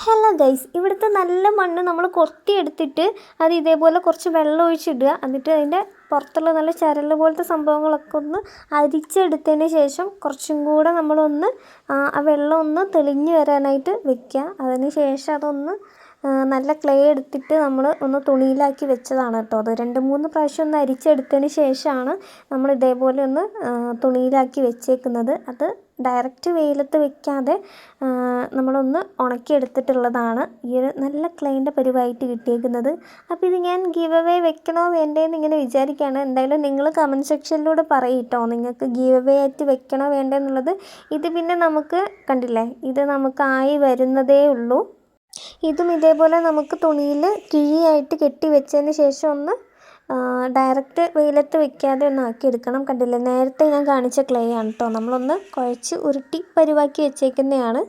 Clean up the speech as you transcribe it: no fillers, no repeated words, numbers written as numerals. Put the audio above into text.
Hello guys, ഇവിടുത്തെ നല്ല മണ്ണ് നമ്മൾ കൊത്തിയെടുത്തിട്ട് അത് ഇതേപോലെ കുറച്ച് വെള്ളം ഒഴിച്ചിടുക. എന്നിട്ട് അതിൻ്റെ പുറത്തുള്ള നല്ല ചരൽ പോലത്തെ സംഭവങ്ങളൊക്കെ ഒന്ന് അരിച്ചെടുത്തതിന് ശേഷം കുറച്ചും കൂടെ നമ്മളൊന്ന് ആ വെള്ളം ഒന്ന് തെളിഞ്ഞ് വരാനായിട്ട് വെക്കുക. അതിന് ശേഷം അതൊന്ന് നല്ല ക്ലേ എടുത്തിട്ട് നമ്മൾ ഒന്ന് തുണിയിലാക്കി വെച്ചതാണ് കേട്ടോ. അത് 2-3 പ്രാവശ്യം ഒന്ന് അരിച്ചെടുത്തതിന് ശേഷമാണ് നമ്മൾ ഇതേപോലെ ഒന്ന് തുണിയിലാക്കി വെച്ചേക്കുന്നത്. അത് ഡയറക്റ്റ് വെയിലത്ത് വെക്കാതെ നമ്മളൊന്ന് ഉണക്കിയെടുത്തിട്ടുള്ളതാണ് ഈ ഒരു നല്ല ക്ലൈൻ്റെ പരിവായിട്ട് കിട്ടിയേക്കുന്നത്. അപ്പോൾ ഇത് ഞാൻ ഗീവ് അവേ വെക്കണോ വേണ്ടേന്ന് ഇങ്ങനെ വിചാരിക്കുകയാണ്. എന്തായാലും നിങ്ങൾ കമൻറ്റ് സെക്ഷനിലൂടെ പറയും കേട്ടോ, നിങ്ങൾക്ക് ഗീവ് അവേ ആയിട്ട് വെക്കണോ വേണ്ടെന്നുള്ളത്. ഇത് പിന്നെ നമുക്ക് കണ്ടില്ലേ, ഇത് നമുക്കായി വരുന്നതേ ഉള്ളൂ. ഇതും ഇതേപോലെ നമുക്ക് തുണിയിൽ കിഴിയായിട്ട് കെട്ടി വെച്ചതിന് ശേഷം ഒന്ന് ഡയറക്റ്റ് വെയിലത്ത് വെക്കാതെ ഒന്ന് ആക്കിയെടുക്കണം. കണ്ടില്ലേ, നേരത്തെ ഞാൻ കാണിച്ച ക്ലേ ആണ് കേട്ടോ. നമ്മളൊന്ന് കുഴച്ച് ഉരുട്ടി പരുവാക്കി വെച്ചേക്കുന്നതാണ്.